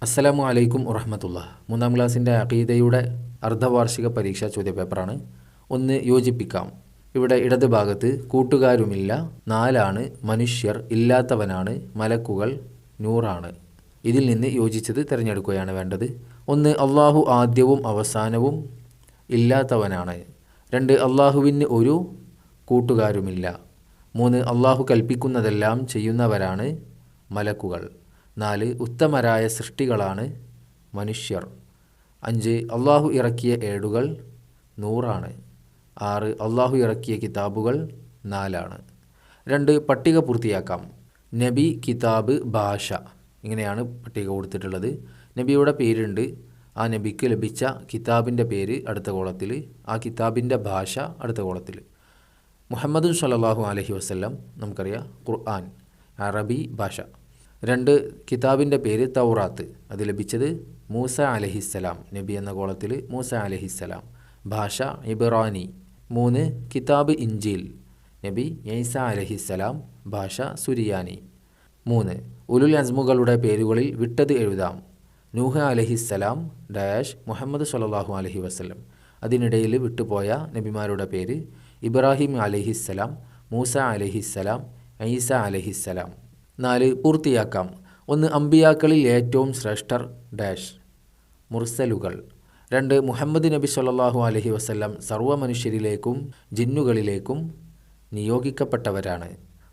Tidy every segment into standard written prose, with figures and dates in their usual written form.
അസ്സലാമു അലൈക്കും വറഹ്മത്തുള്ളാ. മൂന്നാം ക്ലാസ്സിൻ്റെ അഖീദയുടെ അർദ്ധവാർഷിക പരീക്ഷാ ചോദ്യപേപ്പറാണ്. ഒന്ന് യോജിപ്പിക്കാം. ഇവിടെ ഇടത് ഭാഗത്ത് കൂട്ടുകാരുമില്ല, നാലാണ്, മനുഷ്യർ, ഇല്ലാത്തവനാണ്, മലക്കുകൾ, നൂറാണ്. ഇതിൽ നിന്ന് യോജിച്ചത് തിരഞ്ഞെടുക്കുകയാണ് വേണ്ടത്. ഒന്ന്, അള്ളാഹു ആദ്യവും അവസാനവും ഇല്ലാത്തവനാണ്. രണ്ട്, അള്ളാഹുവിന് ഒരു കൂട്ടുകാരുമില്ല. മൂന്ന്, അള്ളാഹു കൽപ്പിക്കുന്നതെല്ലാം ചെയ്യുന്നവരാണ് മലക്കുകൾ. നാല്, ഉത്തമരായ സൃഷ്ടികളാണ് മനുഷ്യർ. അഞ്ച്, അള്ളാഹു ഇറക്കിയ ഏടുകൾ നൂറാണ്. ആറ്, അള്ളാഹു ഇറക്കിയ കിതാബുകൾ നാലാണ്. രണ്ട്, പട്ടിക പൂർത്തിയാക്കാം. നബി, കിതാബ്, ഭാഷ, ഇങ്ങനെയാണ് പട്ടിക കൊടുത്തിട്ടുള്ളത്. നബിയുടെ പേരുണ്ട്, ആ നബിക്ക് ലഭിച്ച കിതാബിൻ്റെ പേര് അടുത്ത കോളത്തിൽ, ആ കിതാബിൻ്റെ ഭാഷ അടുത്ത കോളത്തിൽ. മുഹമ്മദ് സ്വല്ലല്ലാഹു അലൈഹി വസല്ലം നമുക്കറിയാം, ഖുർആൻ, അറബി ഭാഷ. രണ്ട്, കിതാബിൻ്റെ പേര് തൗറാത്ത്, അത് ലഭിച്ചത് മൂസ അലൈഹിസ്സലാം, നബി എന്ന കോളത്തിൽ മൂസ അലൈഹിസ്സലാം. ഭാഷ ഇബ്രാനി. മൂന്ന്, കിതാബ് ഇഞ്ചീൽ, നബി ഈസ അലൈഹിസ്സലാം, ഭാഷ സുരിയാനി. മൂന്ന്, ഉലുൽ അസ്മുകളുടെ പേരുകളിൽ വിട്ടത് എഴുതാം. നൂഹ് അലൈഹിസ്സലാം ഡാഷ് മുഹമ്മദ് സ്വല്ലല്ലാഹു അലൈഹി വസല്ലം. അതിനിടയിൽ വിട്ടുപോയ നബിമാരുടെ പേര് ഇബ്രാഹിം അലൈഹിസ്സലാം, മൂസ അലൈഹിസ്സലാം, ഈസ അലൈഹിസ്സലാം. നാല്, പൂർത്തിയാക്കാം. ഒന്ന്, അമ്പിയാക്കളിൽ ഏറ്റവും ശ്രേഷ്ഠർ ഡാഷ് മുർസലുകൾ. രണ്ട്, മുഹമ്മദ് നബി സ്വല്ലല്ലാഹു അലൈഹി വസല്ലം സർവ്വ മനുഷ്യരിലേക്കും ജിന്നുകളിലേക്കും നിയോഗിക്കപ്പെട്ടവരാണ്.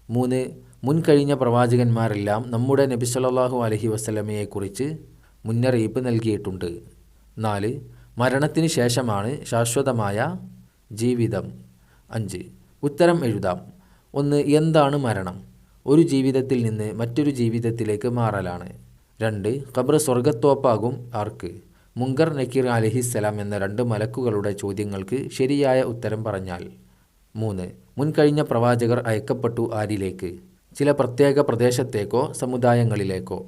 മൂന്ന്, മുൻകഴിഞ്ഞ പ്രവാചകന്മാരെല്ലാം നമ്മുടെ നബി സ്വല്ലല്ലാഹു അലൈഹി വസല്ലമയെക്കുറിച്ച് മുന്നറിയിപ്പ് നൽകിയിട്ടുണ്ട്. നാല്, മരണത്തിന് ശേഷമാണ് ശാശ്വതമായ ജീവിതം. അഞ്ച്, ഉത്തരം എഴുതാം. ഒന്ന്, എന്താണ് മരണം? ഒരു ജീവിതത്തിൽ നിന്ന് മറ്റൊരു ജീവിതത്തിലേക്ക് മാറലാണ്. രണ്ട്, ഖബർ സ്വർഗത്തോപ്പാകും ആർക്ക്? മുങ്കർ നക്കീർ അലൈഹിസ്സലാം എന്ന രണ്ട് മലക്കുകളുടെ ചോദ്യങ്ങൾക്ക് ശരിയായ ഉത്തരം പറഞ്ഞാൽ. മൂന്ന്, മുൻകഴിഞ്ഞ പ്രവാചകർ അയക്കപ്പെട്ടു ആരിലേക്ക്? ചില പ്രത്യേക പ്രദേശത്തേക്കോ സമുദായങ്ങളിലേക്കോ?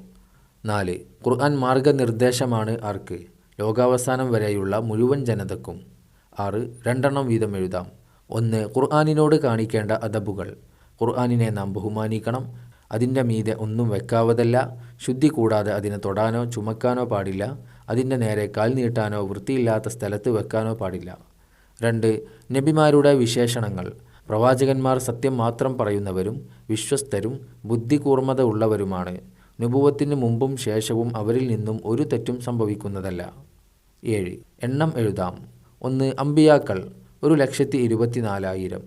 നാല്, ഖുർആൻ മാർഗനിർദ്ദേശമാണ് ആർക്ക്? ലോകാവസാനം വരെയുള്ള മുഴുവൻ ജനതക്കും. ആറ്, രണ്ടെണ്ണം വീതം എഴുതാം. ഒന്ന്, ഖുർആനിനോട് കാണിക്കേണ്ട അദബുകൾ. ഖുർആനിനെ നാം ബഹുമാനിക്കണം. അതിൻ്റെ മീതെ ഒന്നും വെക്കാവതല്ല. ശുദ്ധി കൂടാതെ അതിനെ തൊടാനോ ചുമക്കാനോ പാടില്ല. അതിൻ്റെ നേരെ കാൽ നീട്ടാനോ വൃത്തിയില്ലാത്ത സ്ഥലത്ത് വെക്കാനോ പാടില്ല. രണ്ട്, നബിമാരുടെ വിശേഷണങ്ങൾ. പ്രവാചകന്മാർ സത്യം മാത്രം പറയുന്നവരും വിശ്വസ്തരും ബുദ്ധികൂർമ്മത ഉള്ളവരുമാണ്. നുബുവത്തിന് മുമ്പും ശേഷവും അവരിൽ നിന്നും ഒരു തെറ്റും സംഭവിക്കുന്നതല്ല. ഏഴ്, എണ്ണം എഴുതാം. ഒന്ന്, അമ്പിയാക്കൾ 1,24,000.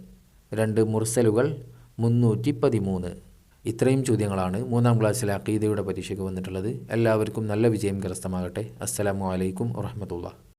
രണ്ട്, മുർസലുകൾ 313. ഇത്രയും ചോദ്യങ്ങളാണ് മൂന്നാം ക്ലാസ്സിലെ അഖീദയുടെ പരീക്ഷയ്ക്ക് വന്നിട്ടുള്ളത്. എല്ലാവർക്കും നല്ല വിജയം കരസ്ഥമാകട്ടെ. അസ്സലാമു അലൈക്കും വറഹ്മത്തുള്ളാഹി.